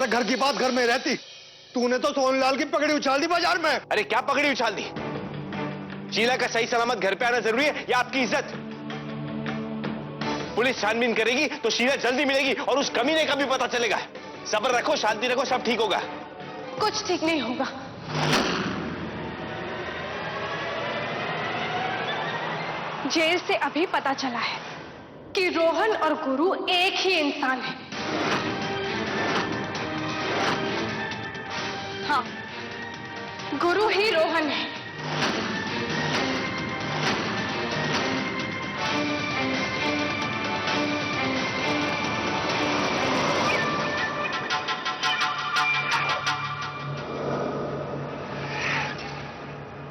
अरे घर की बात घर में रहती, तूने तो सोनलाल की पगड़ी उछाल दी बाजार में। अरे क्या पगड़ी उछाल दी? शीला का सही सलामत घर पे आना जरूरी है या आपकी इज्जत? पुलिस छानबीन करेगी तो शीला जल्दी मिलेगी और उस कमीने का भी पता चलेगा। सब्र रखो, शांति रखो, सब ठीक होगा। कुछ ठीक नहीं होगा। जेल से अभी पता चला है कि रोहन और गुरु एक ही इंसान है। हाँ, गुरु ही रोहन है।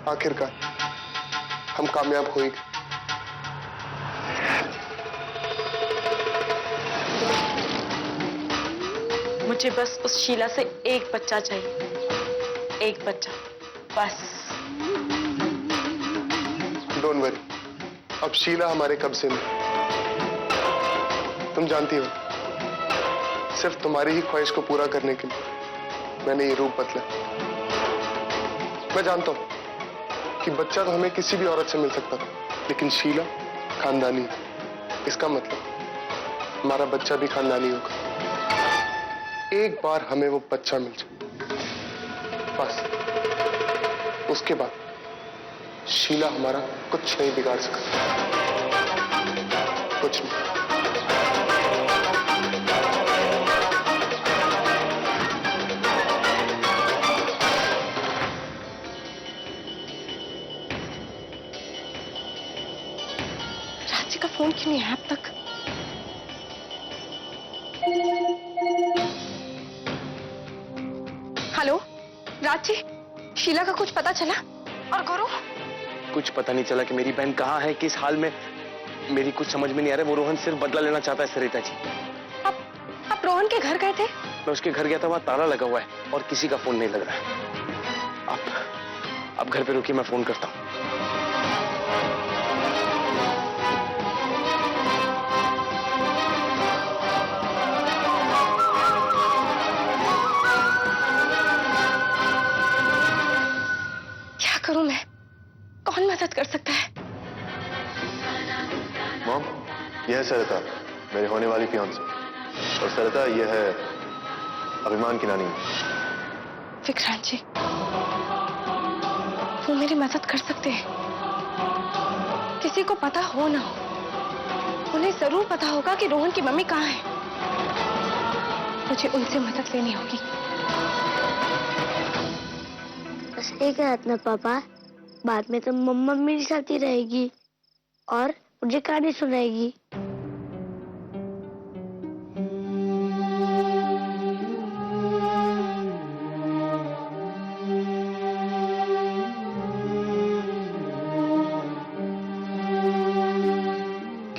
आखिरकार हम कामयाब हो गए। मुझे बस उस शीला से एक बच्चा चाहिए, एक बच्चा बस। डोंट वरी, अब शीला हमारे कब्जे में। तुम जानती हो, सिर्फ तुम्हारी ही ख्वाहिश को पूरा करने के लिए मैंने ये रूप बदला। मैं जानता हूं कि बच्चा तो हमें किसी भी औरत से मिल सकता था, लेकिन शीला खानदानी है। इसका मतलब हमारा बच्चा भी खानदानी होगा। एक बार हमें वो बच्चा मिल जाए, बस उसके बाद शीला हमारा कुछ नहीं बिगाड़ सकती, कुछ नहीं। रांची का फोन क्यों नहीं है अब तक? हेलो रांची, शीला का कुछ पता चला? और गुरु? कुछ पता नहीं चला कि मेरी बहन कहाँ है, किस हाल में। मेरी कुछ समझ में नहीं आ रहा है। वो रोहन सिर्फ बदला लेना चाहता है सरिता जी। आप रोहन के घर गए थे? मैं उसके घर गया था, वहां ताला लगा हुआ है और किसी का फोन नहीं लग रहा है। आप घर पे रुकिए, मैं फोन करता हूँ। करूं मैं? कौन मदद कर सकता है? मॉम, यह है सरिता, मेरी होने वाली फियांसे। और सरिता, यह है अभिमान की नानी। विक्रांत जी, वो मेरी मदद कर सकते हैं। किसी को पता हो ना हो, उन्हें जरूर पता होगा कि रोहन की मम्मी कहाँ है। मुझे उनसे मदद लेनी होगी। बस एक रात ना पापा, बाद में तो मम्मा मेरे साथ ही रहेगी और मुझे कहानी सुनाएगी।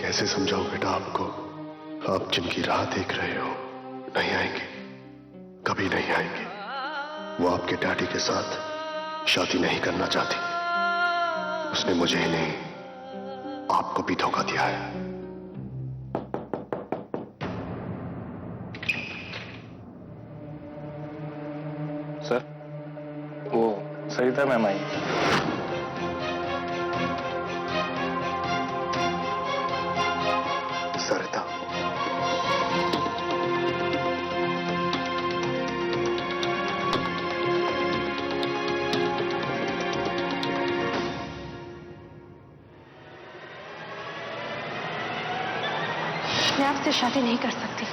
कैसे समझाऊं बेटा आपको? आप जिनकी राह देख रहे हो नहीं आएंगे, कभी नहीं आएंगे। वो आपके डैडी के साथ शादी नहीं करना चाहती। उसने मुझे ही नहीं, आपको भी धोखा दिया है। सर, वो सरिता मैम आई। सरिता, मैं आपसे शादी नहीं कर सकती।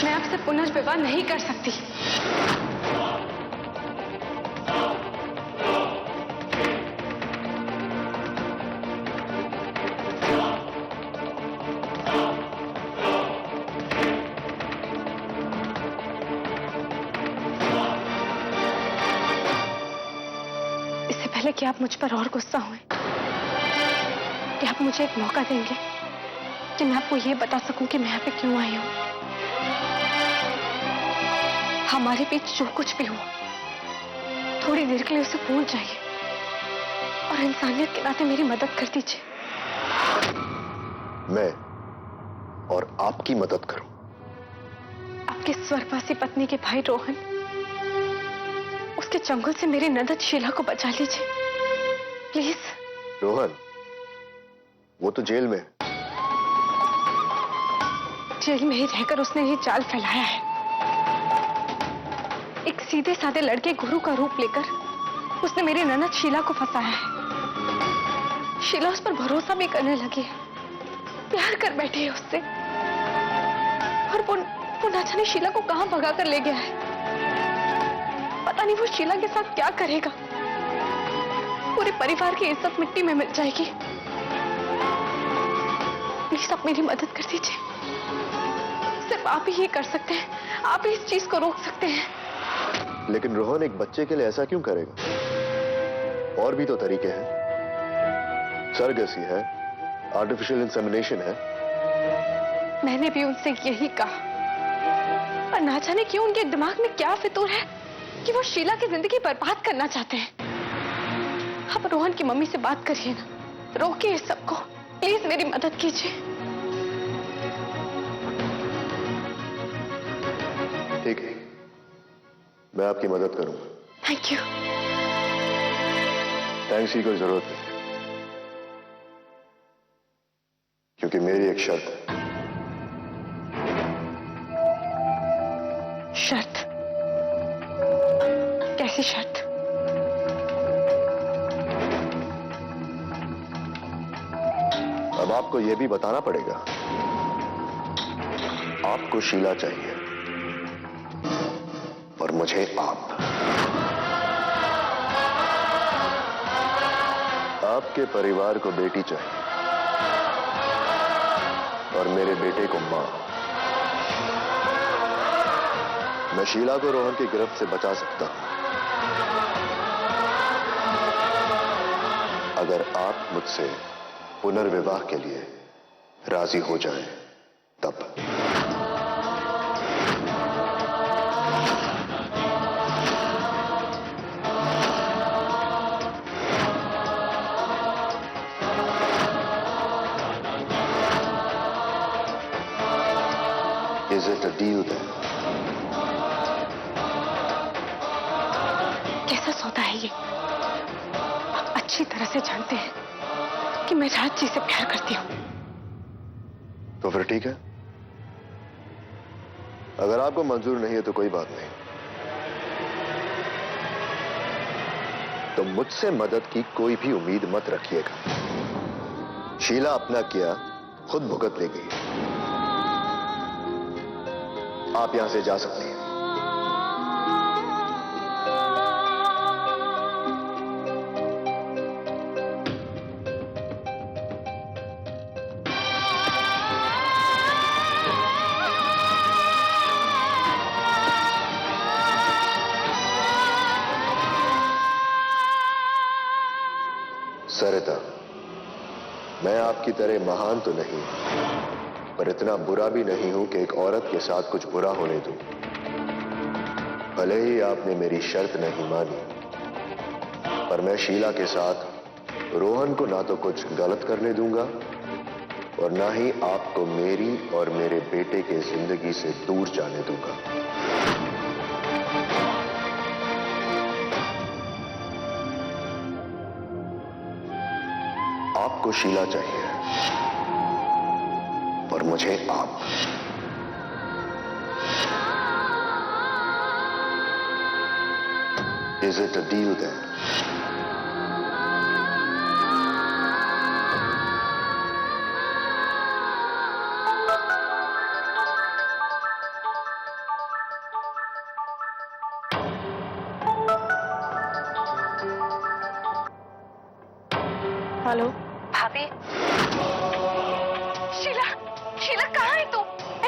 मैं आपसे पुनर्विवाह नहीं कर सकती। इससे पहले कि आप मुझ पर और गुस्सा हुए, कि आप मुझे एक मौका देंगे कि मैं आपको ये बता सकूं कि मैं यहाँ पे क्यों आई हूं। हमारे बीच जो कुछ भी हुआ, थोड़ी देर के लिए उसे भूल जाइए और इंसानियत के नाते मेरी मदद कर दीजिए। मैं और आपकी मदद करूं। आपकी स्वर्गवासी पत्नी के भाई रोहन, उसके चंगुल से मेरी ननद शीला को बचा लीजिए प्लीज। रोहन, वो तो जेल में है। जेल में ही रहकर उसने ये जाल फैलाया है। एक सीधे साधे लड़के गुरु का रूप लेकर उसने मेरी ननद शीला को फंसाया है। शीला उस पर भरोसा भी करने लगी है, प्यार कर बैठी है उससे, और वो ना जाने शीला को कहां भगा कर ले गया है। पता नहीं वो शीला के साथ क्या करेगा। पूरे परिवार की इज्जत मिट्टी में मिल जाएगी। प्लीज आप मेरी मदद कर दीजिए। सिर्फ आप ही ये कर सकते हैं, आप ही इस चीज को रोक सकते हैं। लेकिन रोहन एक बच्चे के लिए ऐसा क्यों करेगा? और भी तो तरीके हैं। सरगसी है, आर्टिफिशियल इंसेमिनेशन है। मैंने भी उनसे यही कहा, पर ना जाने क्यों उनके दिमाग में क्या फितूर है कि वो शीला की जिंदगी बर्बाद करना चाहते हैं। आप रोहन की मम्मी से बात करिए ना, रोकिए इस सबको। प्लीज मेरी मदद कीजिए। ठीक है, मैं आपकी मदद करूंगा। Thank you. थैंक्स की कोई जरूरत नहीं, क्योंकि मेरी एक शर्त है। शर्त? कैसी शर्त? अब आपको यह भी बताना पड़ेगा, आपको शीला चाहिए और मुझे आप। आपके परिवार को बेटी चाहिए और मेरे बेटे को मां। मैं शीला को रोहन की गिरफ्त से बचा सकता हूं अगर आप मुझसे पुनर्विवाह के लिए राजी हो जाएं, तब। Is it a deal then? कैसा सौदा है ये? आप अच्छी तरह से जानते हैं कि मैं राज जी से प्यार करती हूँ। तो फिर ठीक है, अगर आपको मंजूर नहीं है तो कोई बात नहीं। तो मुझसे मदद की कोई भी उम्मीद मत रखिएगा। शीला अपना किया खुद भुगत लेगी। आप यहां से जा सकती हैं। सरिता, मैं आपकी तरह महान तो नहीं, पर इतना बुरा भी नहीं हूं कि एक औरत के साथ कुछ बुरा होने दूं। भले ही आपने मेरी शर्त नहीं मानी, पर मैं शीला के साथ रोहन को ना तो कुछ गलत करने दूंगा और ना ही आपको मेरी और मेरे बेटे के जिंदगी से दूर जाने दूंगा। आपको शीला चाहिए और मुझे आप। Is it a deal then? Hello भाभी। शीला, शीला कहाँ है तू?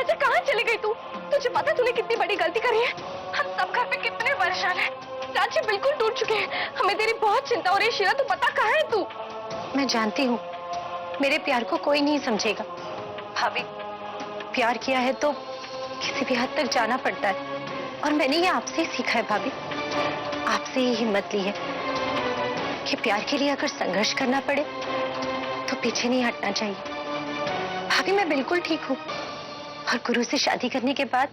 ऐसे कहाँ चली गई तू? तुझे पता तूने कितनी बड़ी गलती करी है? हम सब घर पे कितने परेशान हैं। राजी बिल्कुल टूट चुके हैं। हमें तेरी बहुत चिंता हो रही है। शीला तू पता कहाँ है तू? मैं जानती हूँ मेरे प्यार को कोई नहीं समझेगा। भाभी, प्यार किया है तो किसी भी हद तक जाना पड़ता है, और मैंने ये आपसे ही सीखा है भाभी। आपसे ही हिम्मत ली है कि प्यार के लिए अगर संघर्ष करना पड़े तो पीछे नहीं हटना चाहिए। भाभी, मैं बिल्कुल ठीक हूँ। और गुरु से शादी करने के बाद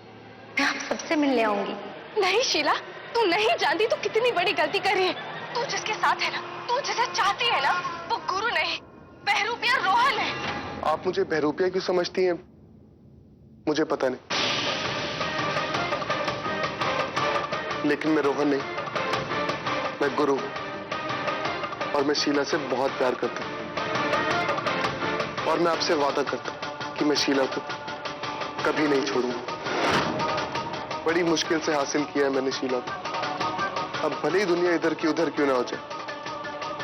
मैं आप सबसे मिलने आऊंगी। नहीं शीला, तू नहीं जानती तू कितनी बड़ी गलती कर रही है। तू जिसके साथ है ना, तू जिसे चाहती है ना, वो गुरु नहीं, बहरूपिया रोहन है। आप मुझे बहरूपिया क्यों समझती हैं मुझे पता नहीं, लेकिन मैं रोहन नहीं, मैं गुरु हूं। और मैं शीला से बहुत प्यार करता हूं। और मैं आपसे वादा करता हूं कि मैं शीला को कभी नहीं छोड़ूंगा। बड़ी मुश्किल से हासिल किया है मैंने शीला को। अब भले ही दुनिया इधर की उधर क्यों ना हो जाए,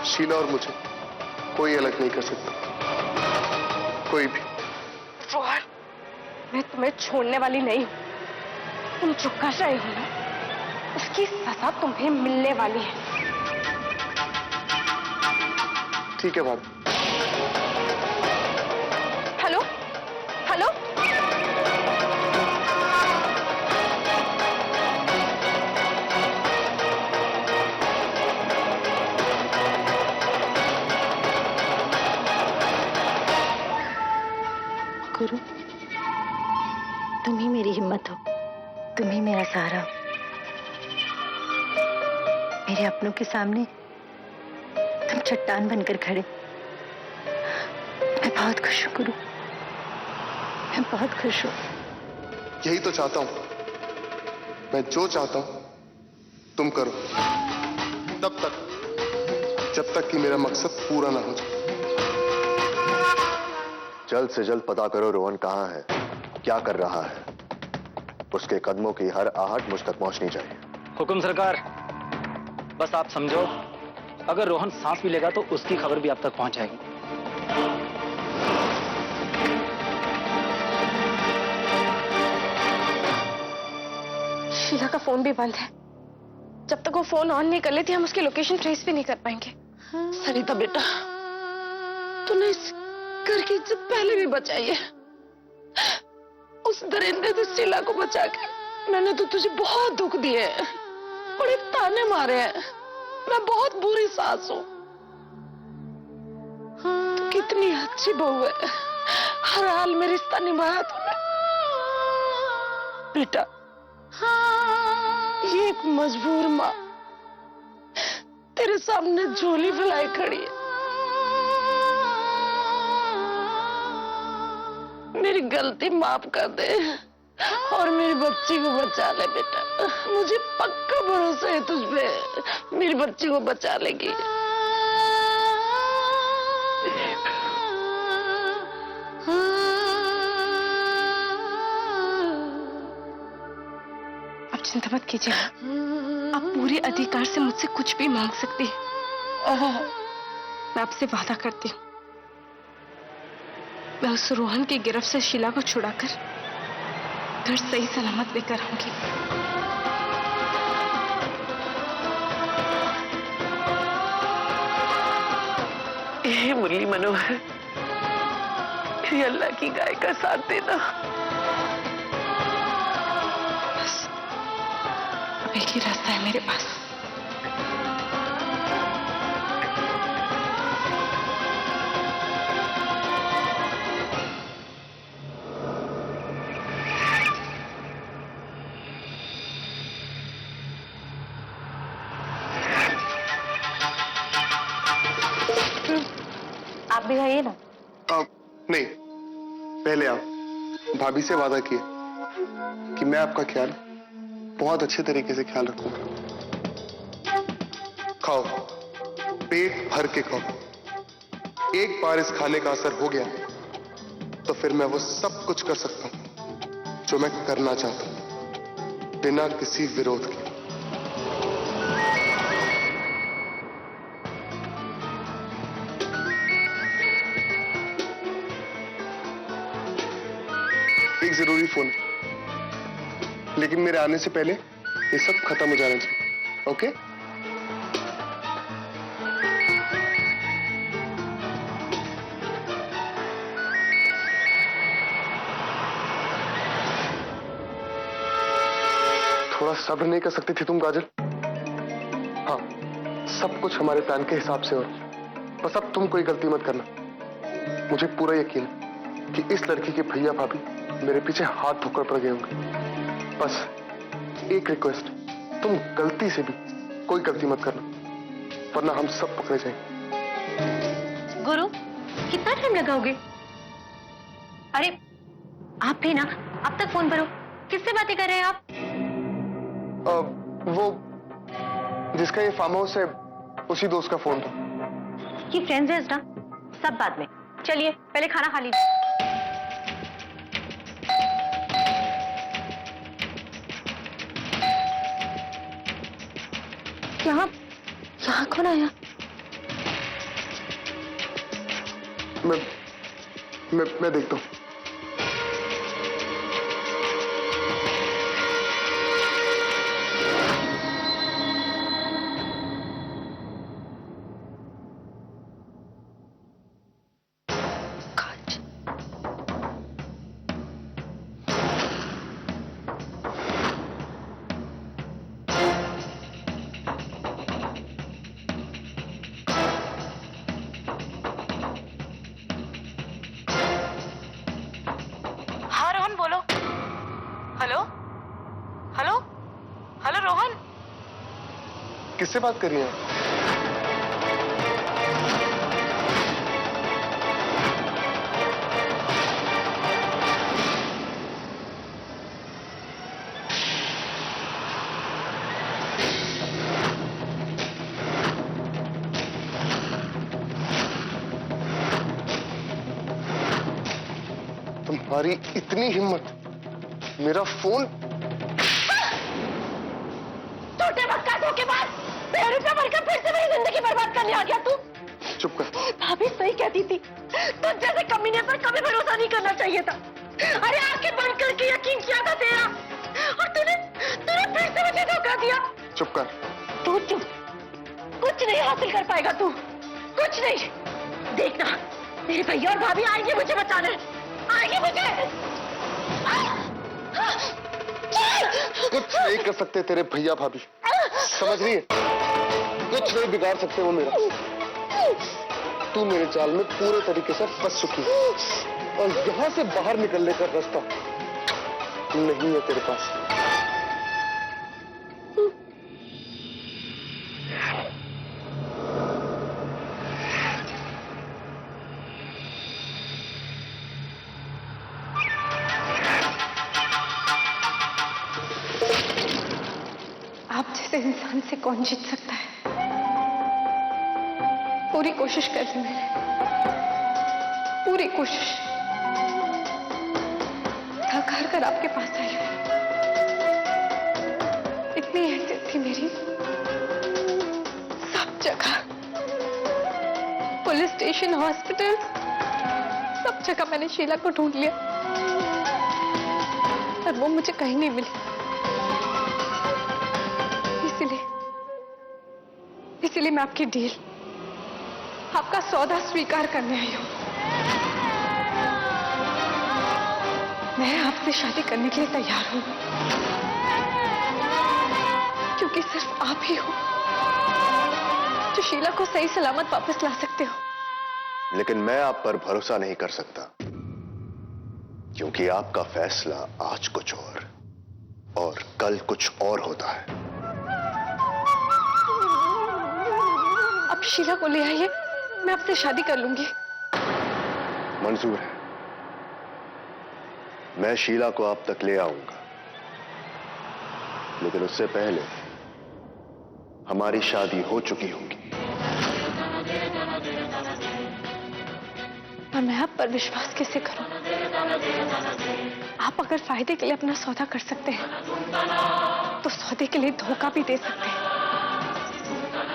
शीला और मुझे कोई अलग नहीं कर सकता, कोई भी। रोहन, मैं तुम्हें छोड़ने वाली नहीं हूं। तुम जो कर रहे हो ना, उसकी सजा तुम्हें मिलने वाली है। ठीक है भाभी। हेलो हेलो, गुरु, तुम ही मेरी हिम्मत हो, तुम ही मेरा सहारा हो। मेरे अपनों के सामने तुम चट्टान बनकर खड़े। मैं बहुत खुश हूँ गुरु, मैं बहुत खुश हूँ। यही तो चाहता हूं मैं, जो चाहता हूं तुम करो, तब तक जब तक कि मेरा मकसद पूरा ना हो जाए। जल्द से जल्द पता करो रोहन कहाँ है, क्या कर रहा है। उसके कदमों की हर आहट मुझ तक पहुंचनी चाहिए। हुकुम सरकार। बस आप समझो, अगर रोहन सांस भी लेगा तो उसकी खबर भी आप तक पहुंच जाएगी। शीला का फोन भी बंद है। जब तक वो फोन ऑन नहीं कर लेती, हम उसकी लोकेशन ट्रेस भी नहीं कर पाएंगे। सरिता बेटा, तूने इस घर की इज्जत पहले भी बचाई है। उस दरिंदे से शीला को बचा के मैंने तो तुझे बहुत दुख दिए हैं, बड़े ताने मारे हैं। मैं बहुत बुरी सास हूं। तू कितनी अच्छी बहू है, हर हाल में रिश्ता निभाया तूने। बेटा, ये एक मजबूर माँ तेरे सामने झोली फैलाई खड़ी है। मेरी गलती माफ कर दे और मेरी बच्ची को बचा ले बेटा। मुझे पक्का भरोसा है तुझ पे, मेरी बच्ची को बचा लेगी। अब चिंता मत कीजिए, आप पूरे अधिकार से मुझसे कुछ भी मांग सकती हैं। मैं आपसे वादा करती हूँ, मैं उस रोहन की गिरफ्त से शीला को छुड़ाकर घर सही सलामत लेकर आऊंगी। हे मुरली मनोहर, मेरी अल्लाह की गाय का साथ देना। बस अब एक ही रास्ता है मेरे पास। आप भी आइए ना। नहीं, पहले आप। भाभी से वादा किया कि मैं आपका ख्याल बहुत अच्छे तरीके से ख्याल रखूंगा। खाओ, पेट भर के खाओ। एक बार इस खाने का असर हो गया तो फिर मैं वो सब कुछ कर सकता हूं जो मैं करना चाहता हूं, बिना किसी विरोध के। एक जरूरी फोन है, लेकिन मेरे आने से पहले ये सब खत्म हो जाना चाहिए। ओके? थोड़ा सब्र नहीं कर सकती थी तुम काजल? हाँ, सब कुछ हमारे प्लान के हिसाब से हो रहा है। बस अब तुम कोई गलती मत करना। मुझे पूरा यकीन है कि इस लड़की के भैया भाभी मेरे पीछे हाथ ठोकर पड़ गए होंगे। बस एक रिक्वेस्ट, तुम गलती से भी कोई गलती मत करना, वरना हम सब पकड़े जाएंगे। गुरु, कितना टाइम लगाओगे? अरे आप भी ना, अब तक फोन पर हो, किससे बातें कर रहे हैं आप? वो जिसका ये फार्म हाउस है, उसी दोस्त का फोन था। ये फ्रेंड्स है ना, सब बाद में। चलिए पहले खाना खा लीजिए। यहाँ कौन आया? मैं देखता हूँ। हाँ रोहन बोलो। Hello hello hello Rohan. किससे बात कर रही हैं? तुम्हारी इतनी हिम्मत, मेरा फोन छोटे बक्का धोखेबाज, मेरे रुपया भरकर फिर से मेरी जिंदगी बर्बाद करने आ गया तू। चुप कर। भाभी सही कहती थी, तुझ जैसे कमीने पर कभी भरोसा नहीं करना चाहिए था। अरे आंखें बंद करके यकीन किया था तेरा, और तूने फिर से मुझे धोखा दिया। चुप कर। तू चुप, कुछ नहीं हासिल कर पाएगा तू, कुछ नहीं। देखना मेरे भैया और भाभी आएंगे मुझे बचाने, आएंगे मुझे। कुछ नहीं कर सकते तेरे भैया भाभी, समझ रही है? कुछ नहीं बिगाड़ सकते वो मेरा। तू मेरे जाल में पूरे तरीके से फंस चुकी है, और यहां से बाहर निकलने का रास्ता नहीं है तेरे पास। आप जैसे इंसान से कौन जीत सकता है? पूरी कोशिश कर ली मैंने, पूरी कोशिश, थक हार कर आपके पास आई हूं। इतनी हैसियत थी मेरी, सब जगह, पुलिस स्टेशन, हॉस्पिटल, सब जगह मैंने शीला को ढूंढ लिया, पर वो मुझे कहीं नहीं मिली। इसीलिए मैं आपकी डील, आपका सौदा स्वीकार करने आई हूं। मैं आपसे शादी करने के लिए तैयार हूं, क्योंकि सिर्फ आप ही हो जो शीला को सही सलामत वापस ला सकते हो। लेकिन मैं आप पर भरोसा नहीं कर सकता, क्योंकि आपका फैसला आज कुछ और कल कुछ और होता है। अब शीला को ले आइए, मैं आपसे शादी कर लूंगी। मंजूर है, मैं शीला को आप तक ले आऊंगा, लेकिन उससे पहले हमारी शादी हो चुकी होगी। और मैं आप पर विश्वास कैसे करूं? आप अगर फायदे के लिए अपना सौदा कर सकते हैं, तो सौदे के लिए धोखा भी दे सकते हैं,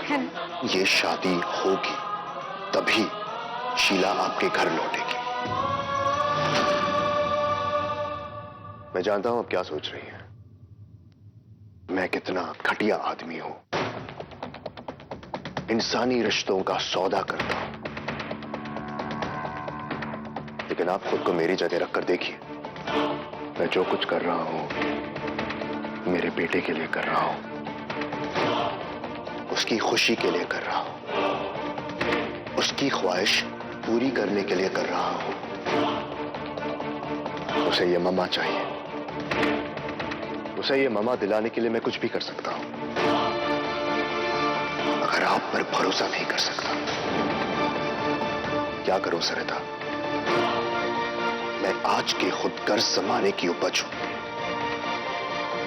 है ना? ये शादी होगी तभी शीला आपके घर लौटेगी। मैं जानता हूं आप क्या सोच रही हैं, मैं कितना घटिया आदमी हूं, इंसानी रिश्तों का सौदा करता हूं। लेकिन आप खुद को मेरी जगह रखकर देखिए, मैं जो कुछ कर रहा हूं मेरे बेटे के लिए कर रहा हूं, उसकी खुशी के लिए कर रहा हूं, उसकी ख्वाहिश पूरी करने के लिए कर रहा हूं, उसे ये ममा चाहिए। उसे ये ममा दिलाने के लिए मैं कुछ भी कर सकता हूं, मगर आप पर भरोसा नहीं कर सकता। क्या करूं सरिता? मैं आज के खुद कर्ज जमाने की उपज हूं।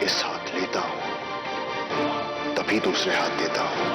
इस हाथ लेता हूं तभी दूसरे हाथ देता हूं।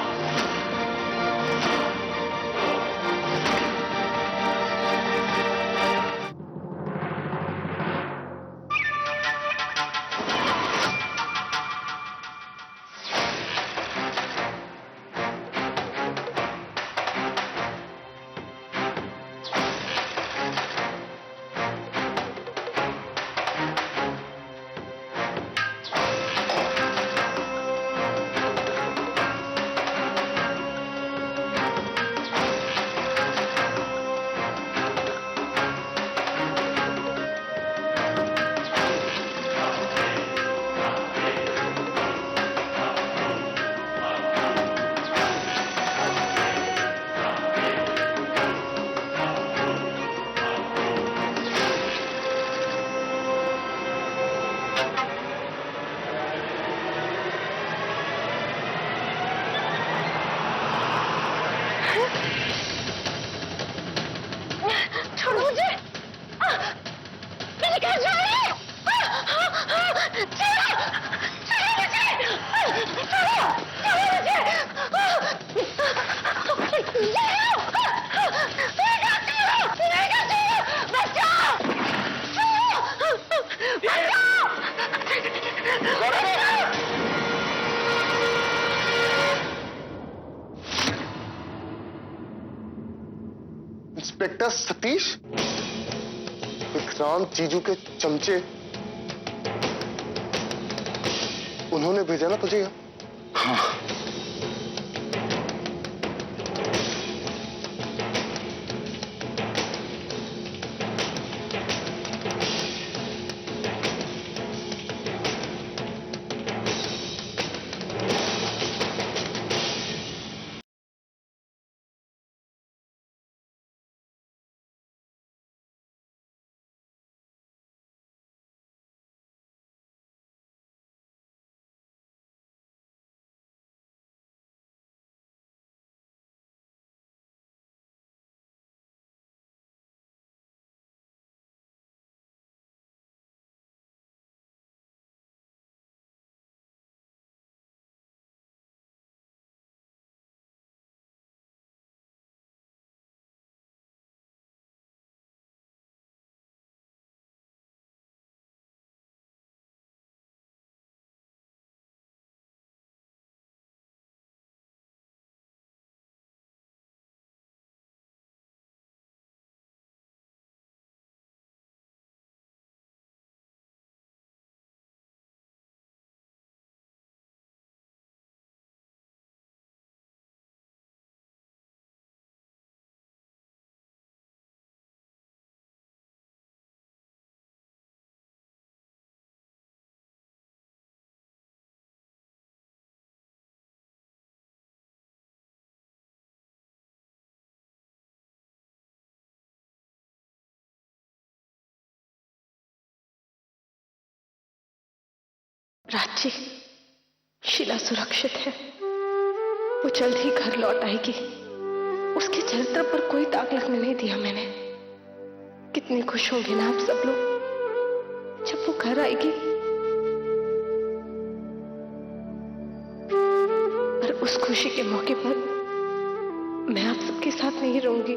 छोड़ो मुझे। मेरे घर जा रही है। छोड़ो मुझे। छोड़ो मुझे। इंस्पेक्टर सतीश, विक्रांत जीजू के चमचे, उन्होंने भेजा ना तुझे यहाँ? हाँ, राजी, शीला सुरक्षित है। वो जल्द ही घर लौट आएगी। उसके चरित्र पर कोई दाग लगने नहीं दिया मैंने। कितने खुश होंगे ना आप सब लोग जब वो घर आएगी। पर उस खुशी के मौके पर मैं आप सबके साथ नहीं रहूंगी।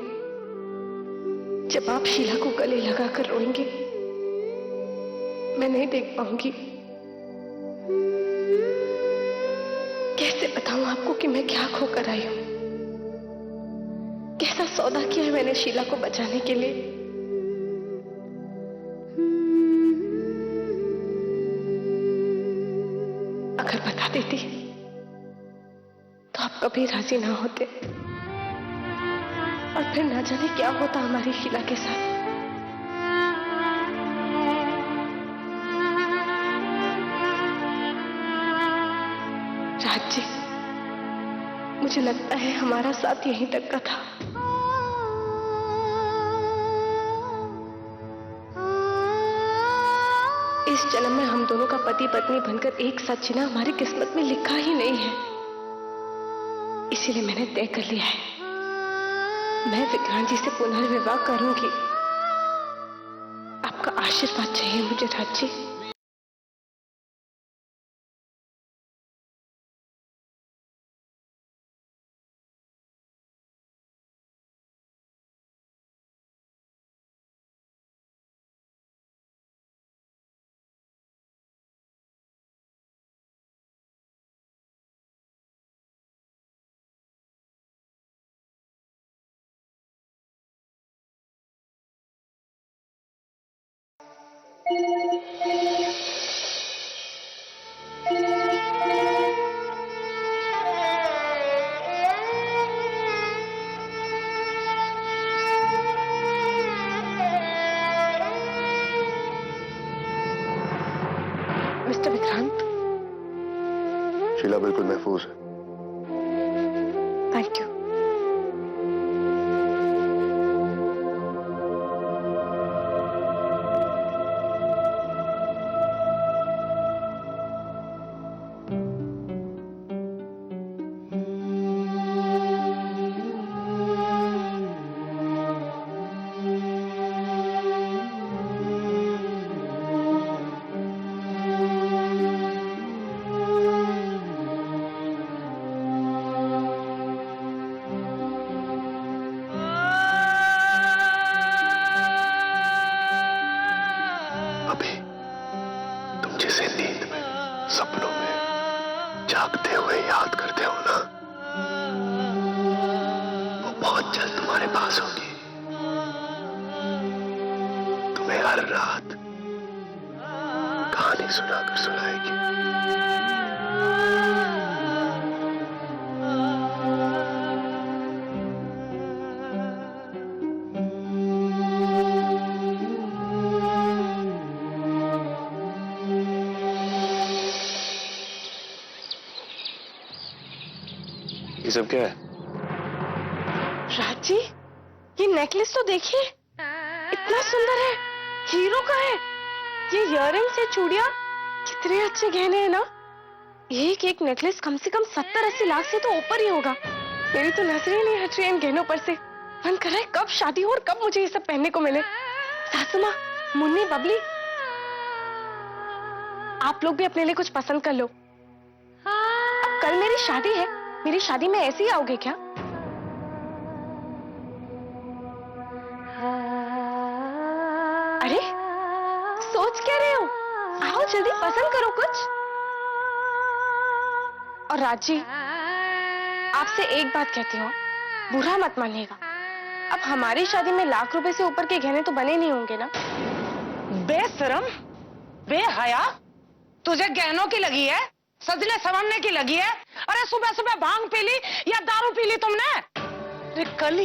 जब आप शीला को गले लगाकर रोएंगे मैं नहीं देख पाऊंगी। कैसे बताऊं आपको कि मैं क्या खोकर आई हूं। कैसा सौदा किया है मैंने शीला को बचाने के लिए। अगर बता देती तो आप कभी राजी ना होते और फिर ना जाने क्या होता हमारी शीला के साथ। राज जी, मुझे लगता है हमारा साथ यहीं तक का था। इस जन्म में हम दोनों का पति पत्नी बनकर एक साथ जीना हमारी किस्मत में लिखा ही नहीं है। इसीलिए मैंने तय कर लिया है, मैं विक्रांत जी से पुनर्विवाह करूंगी। आपका आशीर्वाद चाहिए मुझे राज जी। मिस्टर विक्रांत, शीला बिल्कुल महफूज है। Thank you. अभी तुम जिसे नींद में, सपनों में, जागते हुए याद करते हो ना, वो बहुत जल्द तुम्हारे पास होगी। तुम्हें हर रात कहानी सुनाकर सुनाएगी। ये सब क्या है? राज जी, ये नेकलेस तो देखिए, इतना सुंदर है, हीरो का है। ये इयररिंग्स है, चूड़ियां, कितने अच्छे गहने हैं ना। एक एक नेकलेस कम से कम 70-80 लाख से तो ऊपर ही होगा। मेरी तो नजरें नहीं हट रही इन गहनों पर से। मन कर रहा है कब शादी हो और कब मुझे ये सब पहनने को मिले। सासू माँ, मुन्नी, बबली, आप लोग भी अपने लिए कुछ पसंद कर लो। अब कल मेरी शादी है, मेरी शादी में ऐसे ही आओगे क्या? अरे सोच क्या रहे हो? आओ जल्दी पसंद करो कुछ। और राज जी, आपसे एक बात कहती हूँ, बुरा मत मानिएगा। अब हमारी शादी में लाख रुपए से ऊपर के गहने तो बने नहीं होंगे ना? बेशरम, बेहया, तुझे गहनों की लगी है, सजने संवरने की लगी है। अरे सुबह सुबह भांग पी ली या दारू पी ली तुमने? अरे कल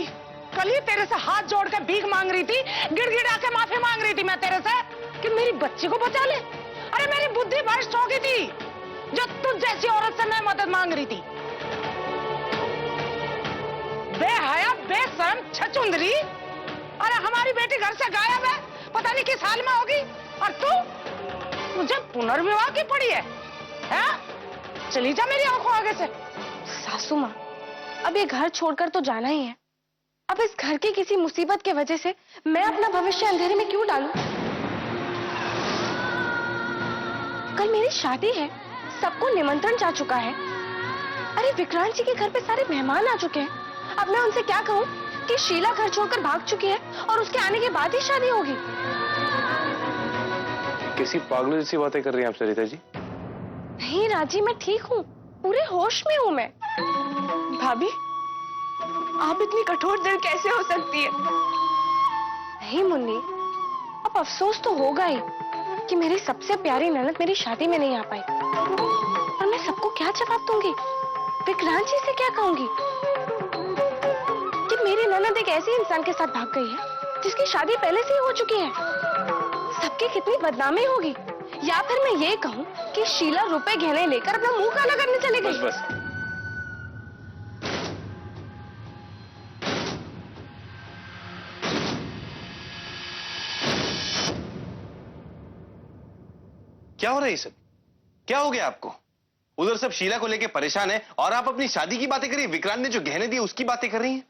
ही तेरे से हाथ जोड़ के भीख मांग रही थी, गिड़गिड़ा के माफी मांग रही थी मैं तेरे से कि मेरी बच्ची को बचा ले। अरे मेरी बुद्धि भ्रष्ट हो गई थी जो तुझ जैसी औरत से मैं मदद मांग रही थी। बेहया, बेशरम, छचुंदरी। अरे हमारी बेटी घर से गायब है, पता नहीं किस हाल में होगी, और तुझे पुनर्विवाह की पड़ी है? चली जा मेरी आंखों आगे से। सासू माँ, अब ये घर छोड़कर तो जाना ही है। अब इस घर की किसी मुसीबत की वजह से मैं अपना भविष्य अंधेरे में क्यों डालूं? कल मेरी शादी है, सबको निमंत्रण जा चुका है। अरे विक्रांत जी के घर पे सारे मेहमान आ चुके हैं। अब मैं उनसे क्या कहूँ कि शीला घर छोड़कर भाग चुकी है और उसके आने के बाद ही शादी होगी? किसी पागल जैसी बातें कर रही हैं आप सरिता जी? नहीं राजी, मैं ठीक हूँ, पूरे होश में हूँ मैं। भाभी, आप इतनी कठोर दिल कैसे हो सकती है? नहीं मुन्नी, अब अफसोस तो होगा ही कि मेरी सबसे प्यारी ननद मेरी शादी में नहीं आ पाई। और मैं सबको क्या जवाब दूंगी? विक्रांत जी से क्या कहूंगी कि मेरी ननद एक ऐसे इंसान के साथ भाग गई है जिसकी शादी पहले से ही हो चुकी है? सबकी कितनी बदनामी होगी। या फिर मैं ये कहूँ कि शीला रुपए गहने लेकर अपना मुंह काला करने चली गई। बस बस, क्या हो रहा है ये सब? क्या हो गया आपको? उधर सब शीला को लेके परेशान है और आप अपनी शादी की बातें करिए। विक्रांत ने जो गहने दिए उसकी बातें कर रही हैं।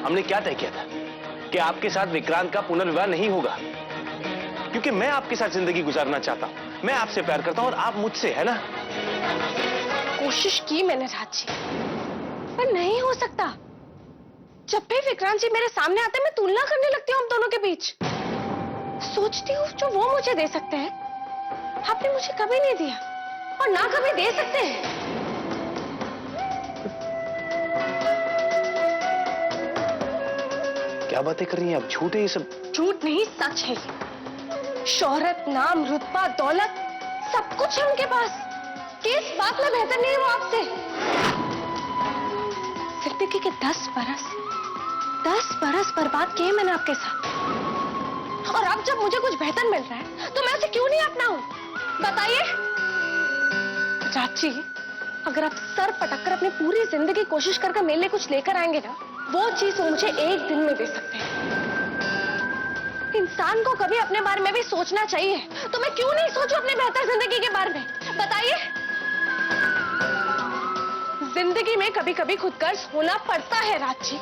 हमने क्या तय किया था कि आपके साथ विक्रांत का पुनर्विवाह नहीं होगा, क्योंकि मैं आपके साथ जिंदगी गुजारना चाहता हूं। मैं आपसे प्यार करता हूं और आप मुझसे, है ना? कोशिश की मैंने राज जी, पर नहीं हो सकता। जब भी विक्रांत जी मेरे सामने आते हैं मैं तुलना करने लगती हूँ हम दोनों के बीच। सोचती हूँ जो वो मुझे दे सकते हैं आपने मुझे कभी नहीं दिया और ना कभी दे सकते हैं। क्या बातें कर रही हैं आप? झूठ है ये सब। झूठ नहीं, सच है ये। शोहरत, नाम, रुतबा, दौलत सब कुछ है उनके पास। किस बात में बेहतर नहीं है वो आपसे? जिंदगी के 10 बरस बर्बाद किए मैंने आपके साथ, और अब जब मुझे कुछ बेहतर मिल रहा है तो मैं उसे क्यों नहीं अपनाऊं? बताइए राज जी, अगर आप सर पटक कर अपनी पूरी जिंदगी कोशिश करके मेरे लिए कुछ लेकर आएंगे ना, वो चीज वो मुझे एक दिन में दे सकते हैं। इंसान को कभी अपने बारे में भी सोचना चाहिए, तो मैं क्यों नहीं सोचूं अपने बेहतर जिंदगी के बारे में? बताइए। जिंदगी में कभी कभी खुदगर्ज होना पड़ता है राज जी।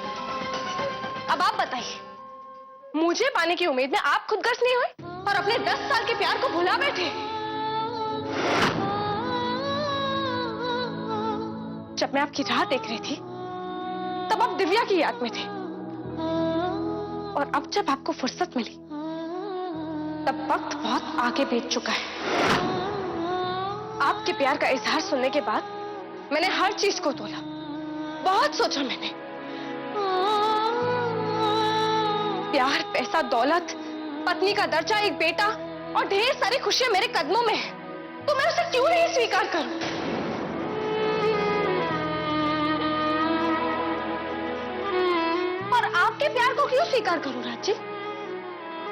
अब आप बताइए, मुझे पाने की उम्मीद में आप खुदगर्ज नहीं हुए और अपने 10 साल के प्यार को भुला बैठे। जब मैं आपकी राह देख रही थी तब आप दिव्या की याद में थे, और अब जब आपको फुर्सत मिली तब वक्त बहुत आगे बीत चुका है। आपके प्यार का इजहार सुनने के बाद मैंने हर चीज को तोला, बहुत सोचा मैंने। प्यार, पैसा, दौलत, पत्नी का दर्जा, एक बेटा और ढेर सारी खुशियां मेरे कदमों में है, तो मैं उसे क्यों नहीं स्वीकार करूं? और आपके प्यार को क्यों स्वीकार करूं राज जी?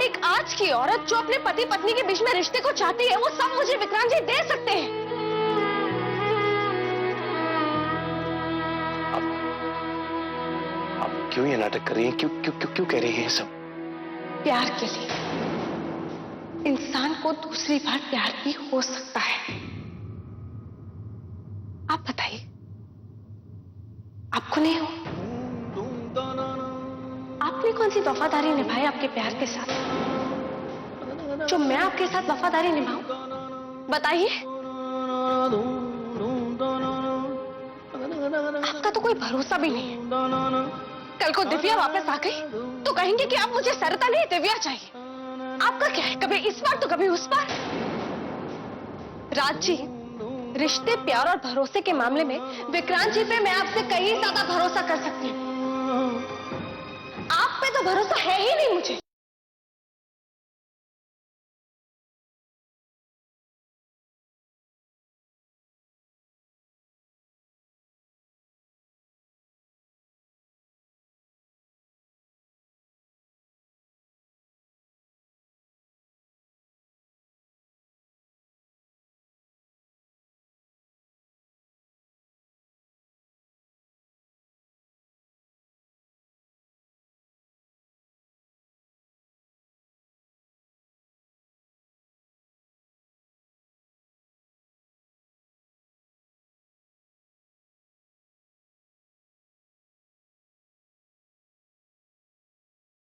एक आज की औरत जो अपने पति पत्नी के बीच में रिश्ते को चाहती है, वो सब मुझे विक्रांत जी दे सकते हैं। आप क्यों ये नाटक कर रही हैं? क्यों क्यों क्यों क्यों कह रही हैं ये सब? प्यार के लिए इंसान को दूसरी बार प्यार भी हो सकता है। आप बताइए, आपको नहीं हो? आपने कौन सी वफादारी निभाई आपके प्यार के साथ जो मैं आपके साथ वफादारी निभाऊं? बताइए। आपका तो कोई भरोसा भी नहीं है। कल को दिव्या वापस आ गई तो कहेंगे कि आप मुझे सरता नहीं दिव्या चाहिए। आपका क्या है, कभी इस बार तो कभी उस बार। राज जी, रिश्ते, प्यार और भरोसे के मामले में विक्रांत जी पे मैं आपसे कहीं ज्यादा भरोसा कर सकती हूँ। आप पे तो भरोसा है ही नहीं मुझे।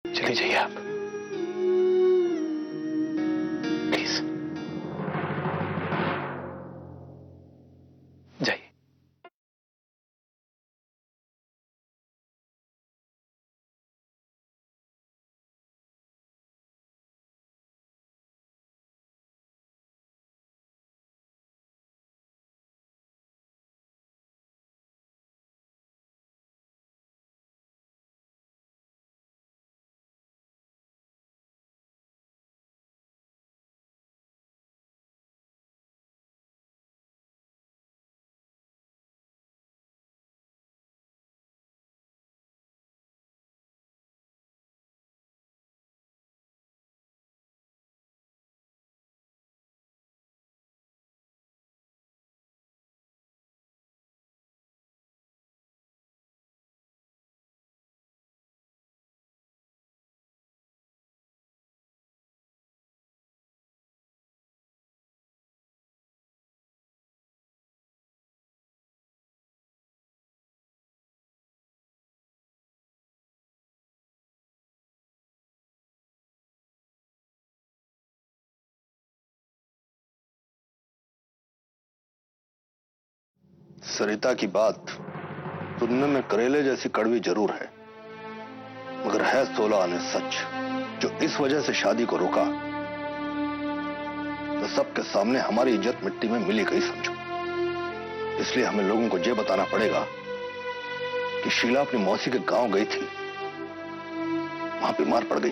चली जाइए आप। सरिता की बात सुनने में करेले जैसी कड़वी जरूर है, मगर है 16 आने सच। जो इस वजह से शादी को रोका, तो सबके सामने हमारी इज्जत मिट्टी में मिली गई समझो। इसलिए हमें लोगों को ये बताना पड़ेगा कि शीला अपनी मौसी के गांव गई थी, वहां बीमार पड़ गई,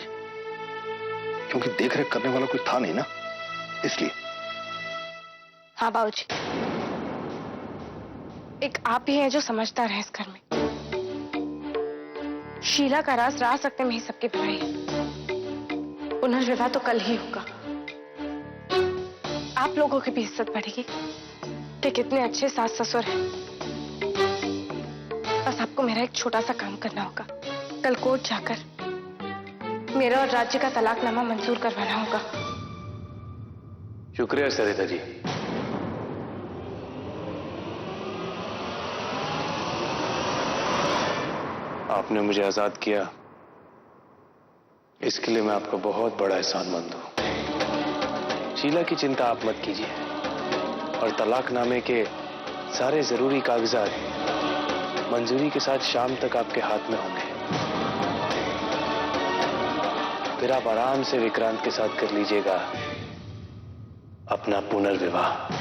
क्योंकि देखरेख करने वाला कोई था नहीं ना, इसलिए। हाँ बाबूजी, एक आप ही हैं जो समझदार हैं इस घर में। शीला का राज सकते में ही सबकी भलाई है। पुनर्विवाह तो कल ही होगा। आप लोगों की भी इज्जत बढ़ेगी कि कितने अच्छे सास ससुर हैं। बस आपको मेरा एक छोटा सा काम करना होगा। कल कोर्ट जाकर मेरा और राज्य का तलाकनामा मंजूर करवाना होगा। शुक्रिया सरिता जी। आपने मुझे आजाद किया, इसके लिए मैं आपका बहुत बड़ा एहसानमंद हूं। शीला की चिंता आप मत कीजिए, और तलाकनामे के सारे जरूरी कागजात मंजूरी के साथ शाम तक आपके हाथ में होंगे। फिर आप आराम से विक्रांत के साथ कर लीजिएगा अपना पुनर्विवाह।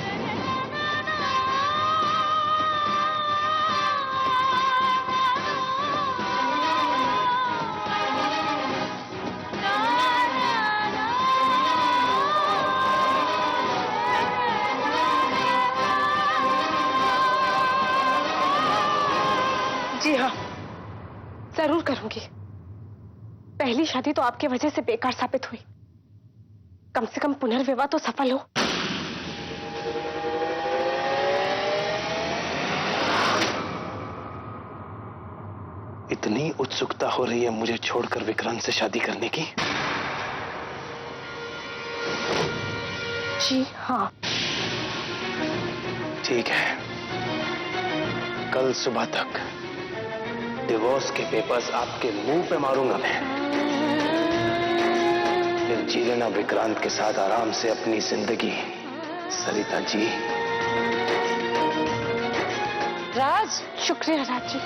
जी हाँ, जरूर करूंगी। पहली शादी तो आपकी वजह से बेकार साबित हुई, कम से कम पुनर्विवाह तो सफल हो। इतनी उत्सुकता हो रही है मुझे छोड़कर विक्रांत से शादी करने की? जी हाँ। ठीक है, कल सुबह तक डिवोर्स के पेपर्स आपके मुंह पे मारूंगा मैं। फिर जी लेना विक्रांत के साथ आराम से अपनी जिंदगी, सरिता जी। राज, शुक्रिया राज जी।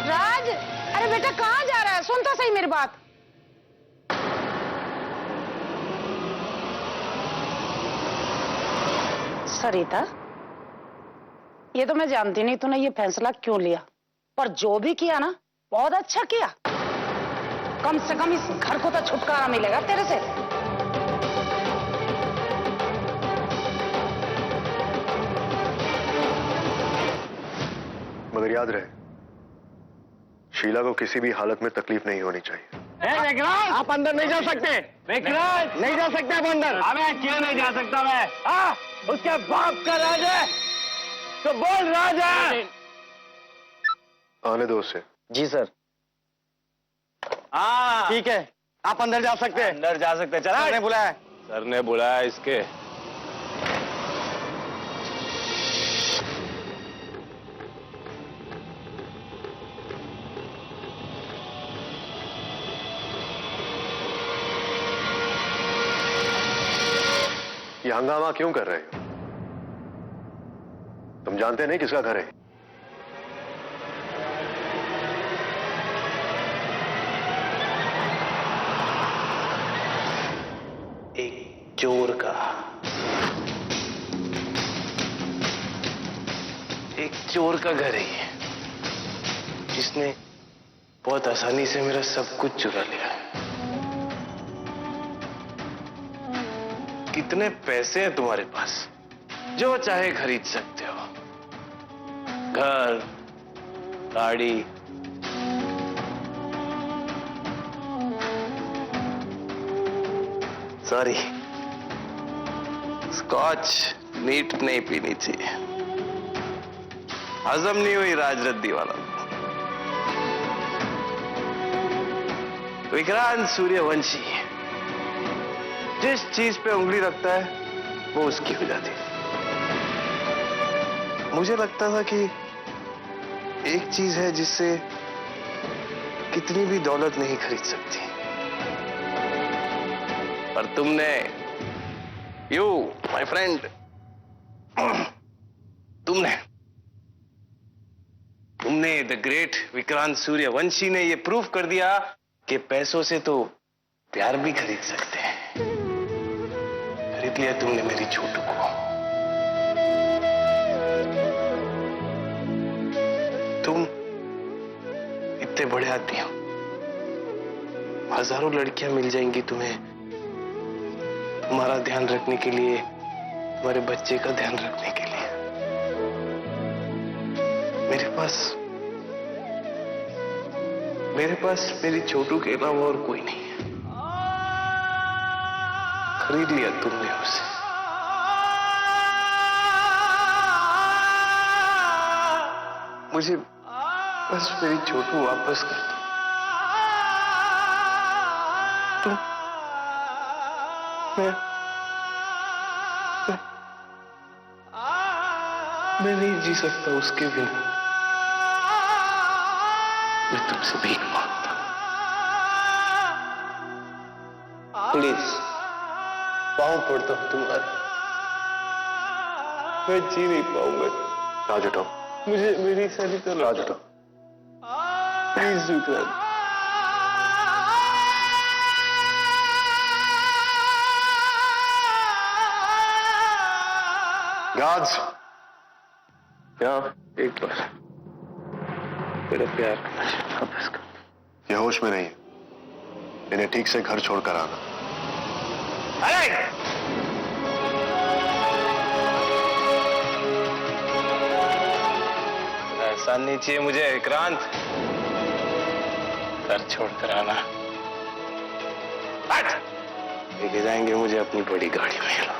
राज, अरे बेटा कहाँ जा रहा है? सुन तो सही मेरी बात। सरिता, ये तो मैं जानती नहीं तूने ये फैसला क्यों लिया, पर जो भी किया ना बहुत अच्छा किया। कम से कम इस घर को तो छुटकारा मिलेगा तेरे से। मगर याद रहे, शीला को किसी भी हालत में तकलीफ नहीं होनी चाहिए। विक्रांत, आप अंदर नहीं जा सकते। विक्रांत, नहीं जा सकते आप अंदर। अबे क्यों नहीं जा सकता मैं? उसके बाप का राज है तो बोल राज है। आने दो उसे। जी सर। हाँ ठीक है, आप अंदर जा सकते हैं। अंदर जा सकते। चला, सर ने बुलाया। सर ने बुलाया इसके। ये हंगामा क्यों कर रहे हो? तुम जानते नहीं किसका घर है? एक चोर का, एक चोर का घर है ये, जिसने बहुत आसानी से मेरा सब कुछ चुरा लिया। कितने पैसे हैं तुम्हारे पास? जो चाहे खरीद सकते हो, घर, गाड़ी। सॉरी, स्कॉच नीट नहीं पीनी चाहिए, हजम नहीं हुई राजरद्दी वाला। विक्रांत सूर्यवंशी जिस चीज पे उंगली रखता है वो उसकी हो जाती है। मुझे लगता था कि एक चीज है जिससे कितनी भी दौलत नहीं खरीद सकती, पर तुमने, यू माय फ्रेंड, तुमने तुमने द ग्रेट विक्रांत सूर्यवंशी ने ये प्रूव कर दिया कि पैसों से तो प्यार भी खरीद सकते हैं। खरीद लिया तुमने मेरी छोटू को। तुम इतने बड़े आदमी हो, हजारों लड़कियां मिल जाएंगी तुम्हें तुम्हारा ध्यान रखने के लिए, तुम्हारे बच्चे का ध्यान रखने के लिए। मेरे पास मेरी छोटू के अलावा और कोई नहीं है। खरीद लिया तुमने उसे। मुझे बस मेरी छोटू वापस कर दो। मैं नहीं जी सकता उसके बिना। मैं तुमसे भीख मांगता हूं, प्लीज पाँव पड़ता हूं तुम्हारे। मैं जी नहीं पाऊंगा। राज उठो, मुझे मेरी सारी तो राज उठो। प्लीज विक्रांत। राज, यहाँ एक बार मेरा प्यार ये होश में नहीं है। इन्हें ठीक से घर छोड़कर आना। ऐसा नहीं चाहिए मुझे विक्रांत। घर छोड़कर आना। लेके जाएंगे मुझे अपनी बड़ी गाड़ी में।